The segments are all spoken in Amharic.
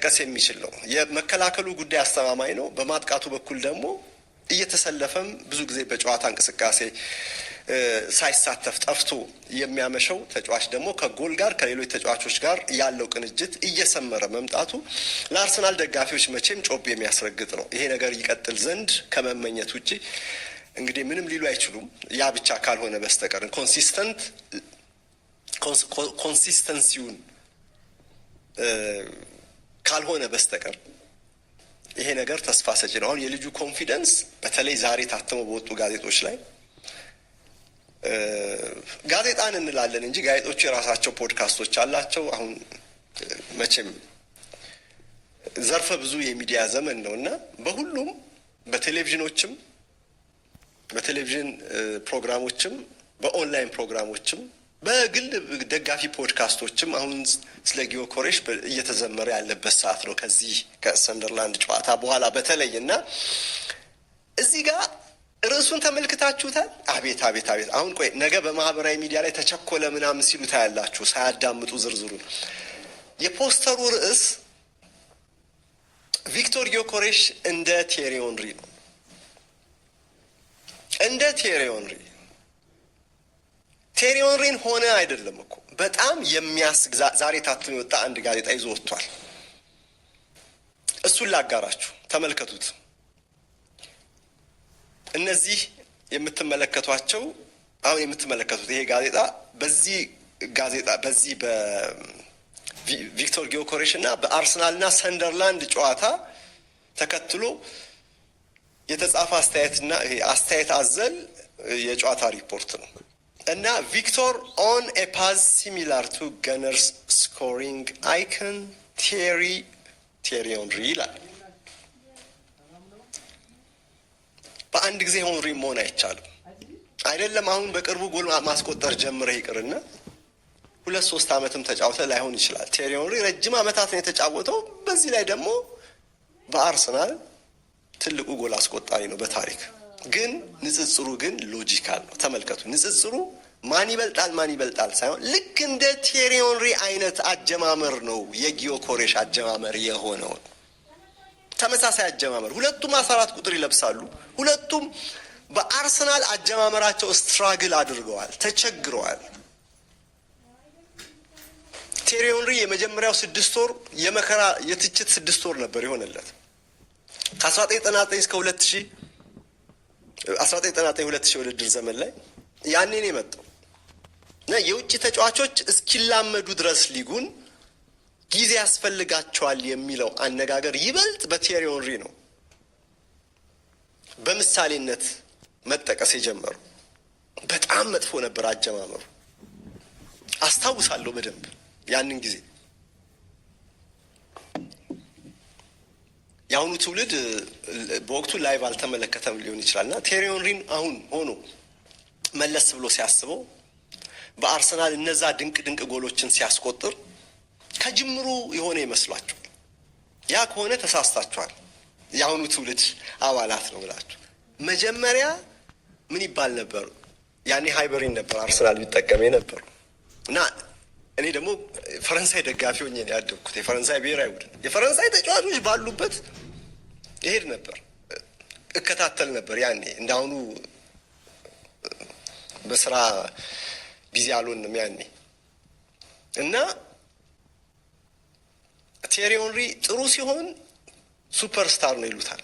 ሊጠቀስ የሚችል ነው። የመከላከሉ ጉዳይ አስተማማኝ ነው። በማጥቃቱ በኩል ደግሞ እየተሰለፈም ብዙ ጊዜ በጨዋታ እንቅስቃሴ ሳይሳተፍ ጠፍቶ የሚያመሸው ተጫዋች ደግሞ ከጎል ጋር ከሌሎች ተጫዋቾች ጋር ያለው ቅንጅት እየሰመረ መምጣቱ ለአርሰናል ደጋፊዎች መቼም ጮቤ የሚያስረግጥ ነው። ይሄ ነገር ይቀጥል ዘንድ ከመመኘት ውጪ እንግዲህ ምንም ሊሉ አይችሉም። ያ ብቻ ካልሆነ በስተቀር ኮንሲስተንሲውን ካልሆነ በስተቀር ይሄ ነገር ተስፋ ሰጪ ነው። አሁን የልጁ ኮንፊደንስ በተለይ ዛሬ ታትመው በወጡ ጋዜጦች ላይ ጋዜጣን እንላለን እንጂ ጋዜጦቹ የራሳቸው ፖድካስቶች አላቸው። አሁን መቼም ዘርፈ ብዙ የሚዲያ ዘመን ነው እና በሁሉም በቴሌቪዥን ፕሮግራሞችም በኦንላይን ፕሮግራሞችም በግል ደጋፊ ፖድካስቶችም አሁን ስለ ጊዮኮሬሽ እየተዘመረ ያለበት ሰዓት ነው። ከዚህ ከሰንደርላንድ ጨዋታ በኋላ በተለይ እና እዚህ ጋር ርዕሱን ተመልክታችሁታል። አቤት አቤት አቤት! አሁን ቆይ ነገ በማህበራዊ ሚዲያ ላይ ተቸኮለ ምናምን ሲሉ ታያላችሁ ሳያዳምጡ ዝርዝሩን። የፖስተሩ ርዕስ ቪክቶር ጊዮኮሬሽ እንደ ቲየሪ ኦንሪ ነው። እንደ ቲየሪ ኦንሪ ቲየሪ ኦንሪን ሆነ አይደለም እኮ በጣም የሚያስግ ዛሬ ታትሞ የወጣ አንድ ጋዜጣ ይዞ ወጥቷል። እሱን ላጋራችሁ፣ ተመልከቱት። እነዚህ የምትመለከቷቸው አሁን የምትመለከቱት ይሄ ጋዜጣ በዚህ በቪክቶር ጊዮኮሬሽ እና በአርሰናልና ሰንደርላንድ ጨዋታ ተከትሎ የተጻፈ አስተያየትና ይሄ አስተያየት አዘል የጨዋታ ሪፖርት ነው እና ቪክቶር ኦን ኤ ፓዝ ሲሚላር ቱ ገነርስ ስኮሪንግ አይከን ቲየሪ ኦንሪ ይላል። በአንድ ጊዜ ኦንሪ መሆን አይቻልም። አይደለም አሁን በቅርቡ ጎል ማስቆጠር ጀምረህ ይቅርና 2-3 ዓመትም ተጫውተ ላይሆን ይችላል። ቲየሪ ኦንሪ ረጅም ዓመታት ነው የተጫወተው። በዚህ ላይ ደግሞ በአርሰናል ትልቁ ጎል አስቆጣሪ ነው በታሪክ። ግን ንጽጽሩ ግን ሎጂካል ነው። ተመልከቱ፣ ንጽጽሩ ማን ይበልጣል ሳይሆን ልክ እንደ ቲየሪ ኦንሪ አይነት አጀማመር ነው የጊዮኮሬሽ አጀማመር የሆነው። ተመሳሳይ አጀማመር፣ ሁለቱም 14 ቁጥር ይለብሳሉ። ሁለቱም በአርሰናል አጀማመራቸው ስትራግል አድርገዋል፣ ተቸግረዋል። ቲየሪ ኦንሪ የመጀመሪያው 6 ወር የመከራ የትችት 6 ወር ነበር የሆነለት። ከ1999 እስከ 1999 ውድድር ዘመን ላይ ያኔ ነው የመጣው እና የውጭ ተጫዋቾች እስኪላመዱ ድረስ ሊጉን ጊዜ ያስፈልጋቸዋል የሚለው አነጋገር ይበልጥ በቲየሪ ኦንሪ ነው በምሳሌነት መጠቀስ የጀመሩ። በጣም መጥፎ ነበር አጀማመሩ፣ አስታውሳለሁ በደንብ ያንን ጊዜ። የአሁኑ ትውልድ በወቅቱ ላይቭ አልተመለከተም ሊሆን ይችላል እና ቲየሪ ኦንሪን አሁን ሆኖ መለስ ብሎ ሲያስበው በአርሰናል እነዛ ድንቅ ጎሎችን ሲያስቆጥር ከጅምሩ የሆነ ይመስሏቸዋል። ያ ከሆነ ተሳስታችኋል። የአሁኑ ትውልድ አባላት ነው ብላችሁ መጀመሪያ ምን ይባል ነበር? ያኔ ሃይበሪን ነበር አርሰናል ቢጠቀም የነበሩ እና እኔ ደግሞ ፈረንሳይ ደጋፊ ሆኜ ነው ያደግኩት። የፈረንሳይ ብሔራዊ ቡድን የፈረንሳይ ተጫዋቾች ባሉበት ይሄድ ነበር፣ እከታተል ነበር። ያኔ እንዳሁኑ በስራ ቢዚ አልሆንም ያኔ እና ቲየሪ ኦንሪ ጥሩ ሲሆን ሱፐርስታር ነው ይሉታል።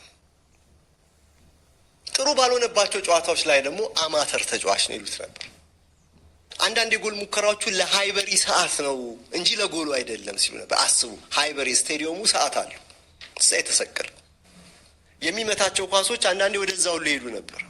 ጥሩ ባልሆነባቸው ጨዋታዎች ላይ ደግሞ አማተር ተጫዋች ነው ይሉት ነበር። አንዳንድ የጎል ሙከራዎቹ ለሃይበሪ ሰዓት ነው እንጂ ለጎሉ አይደለም ሲሉ ነበር። አስቡ፣ ሃይበሪ ስቴዲየሙ ሰዓት አለው፣ እዛ የተሰቀለ የሚመታቸው ኳሶች አንዳንዴ ወደዛው ሊሄዱ ነበር።